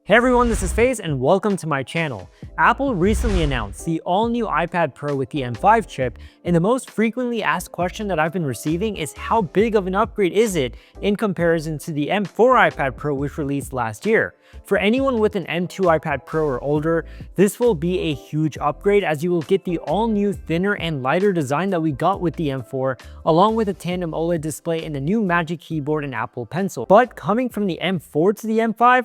Hey everyone, this is FaZe and welcome to my channel. Apple recently announced the all-new iPad Pro with the M5 chip, and the most frequently asked question that I've been receiving is how big of an upgrade is it in comparison to the M4 iPad Pro which released last year. For anyone with an M2 iPad Pro or older, this will be a huge upgrade as you will get the all-new thinner and lighter design that we got with the M4, along with a tandem OLED display and the new Magic Keyboard and Apple Pencil. But coming from the M4 to the M5,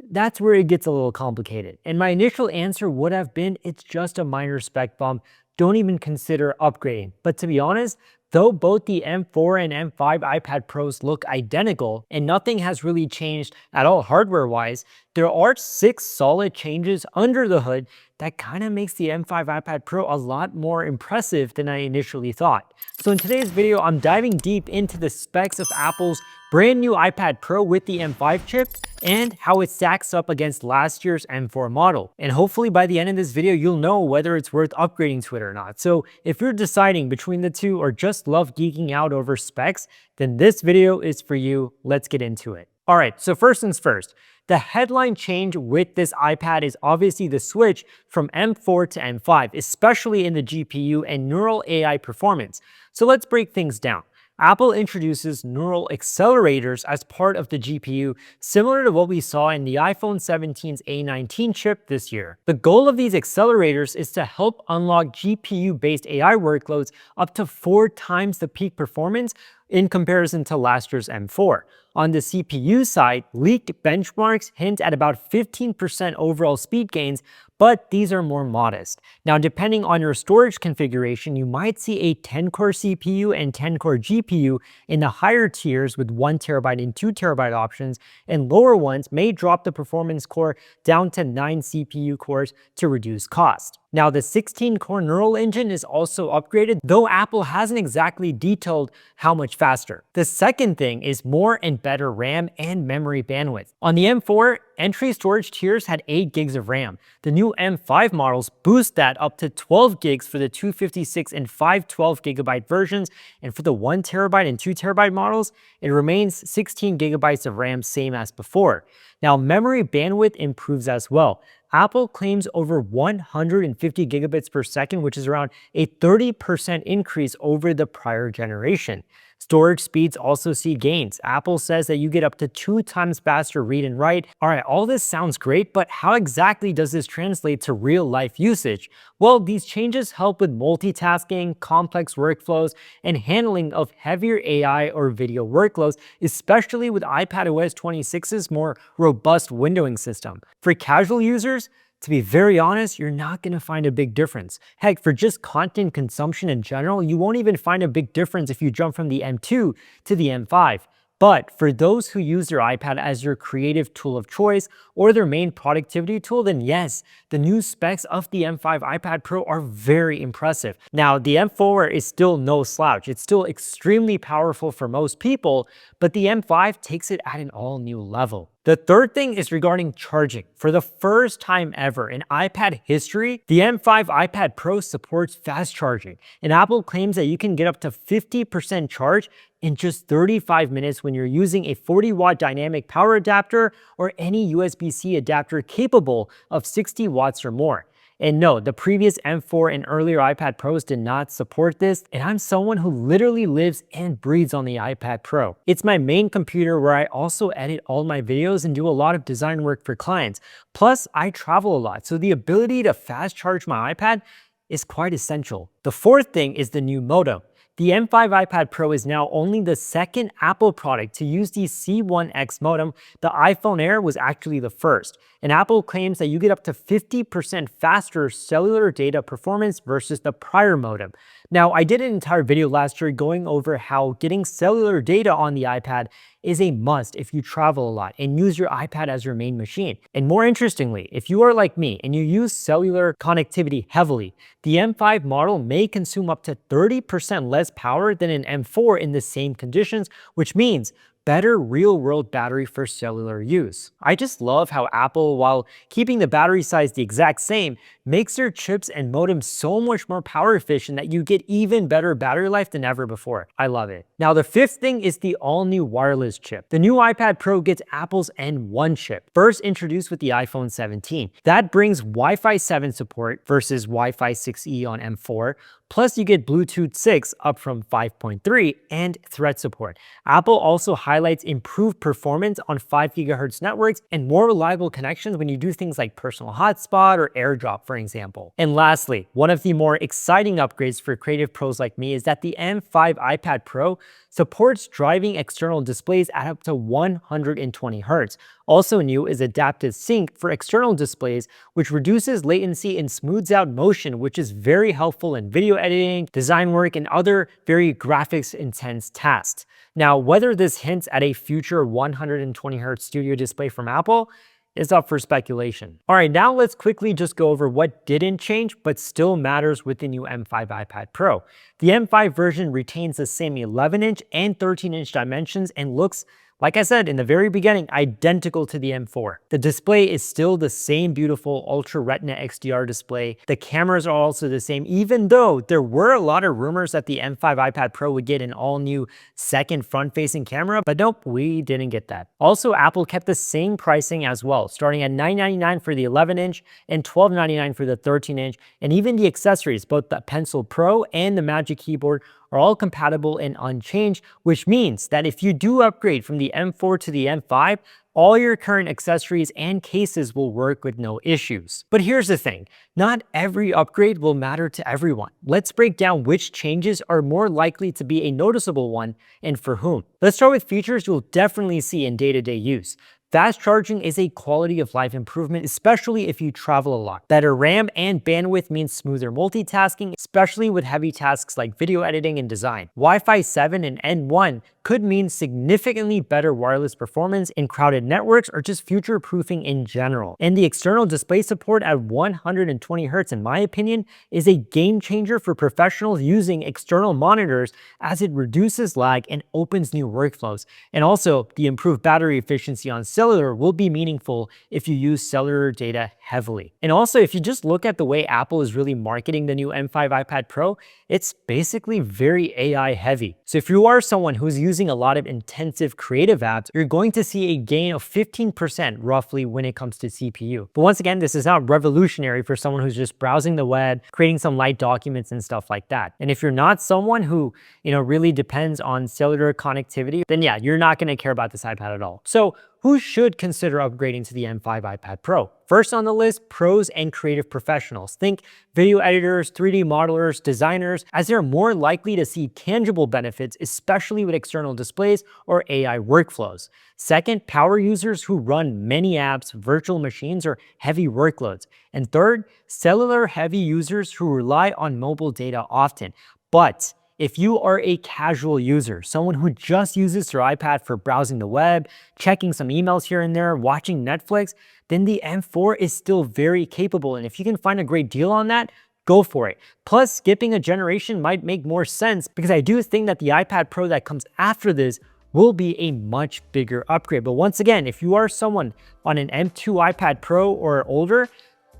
that's where it gets a little complicated. And my initial answer would have been, it's just a minor spec bump. Don't even consider upgrading. But to be honest, though both the M4 and M5 iPad Pros look identical and nothing has really changed at all hardware-wise, there are 6 solid changes under the hood that kind of makes the M5 iPad Pro a lot more impressive than I initially thought. So in today's video, I'm diving deep into the specs of Apple's brand new iPad Pro with the M5 chip and how it stacks up against last year's M4 model. And hopefully by the end of this video, you'll know whether it's worth upgrading to it or not. So if you're deciding between the two or just love geeking out over specs, then this video is for you. Let's get into it. All right, so first things first. The headline change with this iPad is obviously the switch from M4 to M5, especially in the GPU and neural AI performance. So let's break things down. Apple introduces neural accelerators as part of the GPU, similar to what we saw in the iPhone 17's A19 chip this year. The goal of these accelerators is to help unlock GPU-based AI workloads up to 4 times the peak performance in comparison to last year's M4. On the CPU side, leaked benchmarks hint at about 15% overall speed gains, but these are more modest. Now, depending on your storage configuration, you might see a 10-core CPU and 10-core GPU in the higher tiers with 1TB and 2TB options, and lower ones may drop the performance core down to 9 CPU cores to reduce cost. Now, the 16-core neural engine is also upgraded, though Apple hasn't exactly detailed how much faster. The second thing is more and better RAM and memory bandwidth. On the M4, entry storage tiers had 8 gigs of RAM. The new M5 models boost that up to 12 gigs for the 256 and 512GB versions, and for the 1TB and 2TB models, it remains 16 gigabytes of RAM, same as before. Now, memory bandwidth improves as well. Apple claims over 150 gigabits per second, which is around a 30% increase over the prior generation. Storage speeds also see gains. Apple says that you get up to 2 times faster read and write. All right, all this sounds great, but how exactly does this translate to real-life usage? Well, these changes help with multitasking, complex workflows, and handling of heavier AI or video workloads, especially with iPadOS 26's more robust windowing system. For casual users, to be very honest, you're not going to find a big difference. Heck, for just content consumption in general, you won't even find a big difference if you jump from the M2 to the M5. But for those who use their iPad as their creative tool of choice or their main productivity tool, then yes, the new specs of the M5 iPad Pro are very impressive. Now, the M4 is still no slouch. It's still extremely powerful for most people, but the M5 takes it at an all-new level. The third thing is regarding charging. For the first time ever in iPad history, the M5 iPad Pro supports fast charging, and Apple claims that you can get up to 50% charge in just 35 minutes when you're using a 40-watt dynamic power adapter or any USB-C adapter capable of 60 watts or more. And no, the previous M4 and earlier iPad Pros did not support this, and I'm someone who literally lives and breathes on the iPad Pro. It's my main computer where I also edit all my videos and do a lot of design work for clients. Plus, I travel a lot, so the ability to fast charge my iPad is quite essential. The fourth thing is the new modem. The M5 iPad Pro is now only the second Apple product to use the C1X modem. The iPhone Air was actually the first. And Apple claims that you get up to 50% faster cellular data performance versus the prior modem. Now, I did an entire video last year going over how getting cellular data on the iPad is a must if you travel a lot and use your iPad as your main machine. And more interestingly, if you are like me and you use cellular connectivity heavily, the M5 model may consume up to 30% less power than an M4 in the same conditions, which means better real-world battery for cellular use. I just love how Apple, while keeping the battery size the exact same, makes their chips and modems so much more power efficient that you get even better battery life than ever before. I love it. Now, the fifth thing is the all-new wireless chip. The new iPad Pro gets Apple's N1 chip, first introduced with the iPhone 17. That brings Wi-Fi 7 support versus Wi-Fi 6E on M4. Plus, you get Bluetooth 6 up from 5.3 and Thread support. Apple also highlights improved performance on 5 GHz networks and more reliable connections when you do things like personal hotspot or AirDrop, for example. And lastly, one of the more exciting upgrades for creative pros like me is that the M5 iPad Pro supports driving external displays at up to 120 Hz. Also new is adaptive sync for external displays, which reduces latency and smooths out motion, which is very helpful in video editing, design work, and other very graphics-intense tasks. Now, whether this hints at a future 120 Hz studio display from Apple is up for speculation. All right, now let's quickly just go over what didn't change but still matters with the new M5 iPad Pro. The M5 version retains the same 11-inch and 13-inch dimensions and looks, like I said in the very beginning, identical to the M4. The display is still the same beautiful Ultra Retina XDR display. The cameras are also the same, even though there were a lot of rumors that the M5 iPad Pro would get an all-new second front-facing camera, but nope, we didn't get that. Also, Apple kept the same pricing as well, starting at $999 for the 11-inch and $1299 for the 13-inch, and even the accessories, both the Pencil Pro and the Magic Keyboard, are all compatible and unchanged, which means that if you do upgrade from the M4 to the M5, all your current accessories and cases will work with no issues. But here's the thing, not every upgrade will matter to everyone. Let's break down which changes are more likely to be a noticeable one and for whom. Let's start with features you'll definitely see in day-to-day use. Fast charging is a quality of life improvement, especially if you travel a lot. Better RAM and bandwidth means smoother multitasking, especially with heavy tasks like video editing and design. Wi-Fi 7 and N1 could mean significantly better wireless performance in crowded networks or just future-proofing in general. And the external display support at 120 Hz, in my opinion, is a game changer for professionals using external monitors as it reduces lag and opens new workflows. And also, the improved battery efficiency on cellular will be meaningful if you use cellular data heavily. And also, if you just look at the way Apple is really marketing the new M5 iPad Pro, it's basically very AI heavy. So if you are someone who's using a lot of intensive creative apps, you're going to see a gain of 15% roughly when it comes to CPU. But once again, this is not revolutionary for someone who's just browsing the web, creating some light documents and stuff like that. And if you're not someone who, really depends on cellular connectivity, then yeah, you're not going to care about this iPad at all. So who should consider upgrading to the M5 iPad Pro? First on the list, pros and creative professionals. Think video editors, 3D modelers, designers, as they're more likely to see tangible benefits, especially with external displays or AI workflows. Second, power users who run many apps, virtual machines, or heavy workloads. And third, cellular heavy users who rely on mobile data often. But if you are a casual user, someone who just uses their iPad for browsing the web, checking some emails here and there, watching Netflix, then the M4 is still very capable. And if you can find a great deal on that, go for it. Plus, skipping a generation might make more sense because I do think that the iPad Pro that comes after this will be a much bigger upgrade. But once again, if you are someone on an M2 iPad Pro or older,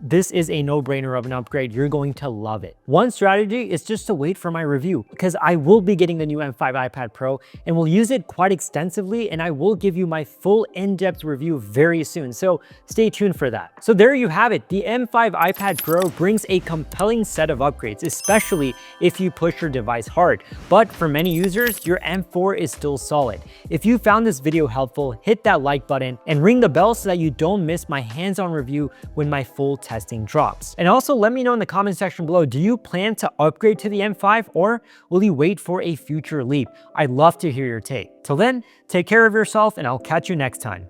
this is a no-brainer of an upgrade. You're going to love it. One strategy is just to wait for my review because I will be getting the new M5 iPad Pro and will use it quite extensively, and I will give you my full in-depth review very soon. So stay tuned for that. So there you have it. The M5 iPad Pro brings a compelling set of upgrades, especially if you push your device hard. But for many users, your M4 is still solid. If you found this video helpful, hit that like button and ring the bell so that you don't miss my hands-on review when my full testing drops. And also let me know in the comment section below, do you plan to upgrade to the M5 or will you wait for a future leap? I'd love to hear your take. Till then, take care of yourself and I'll catch you next time.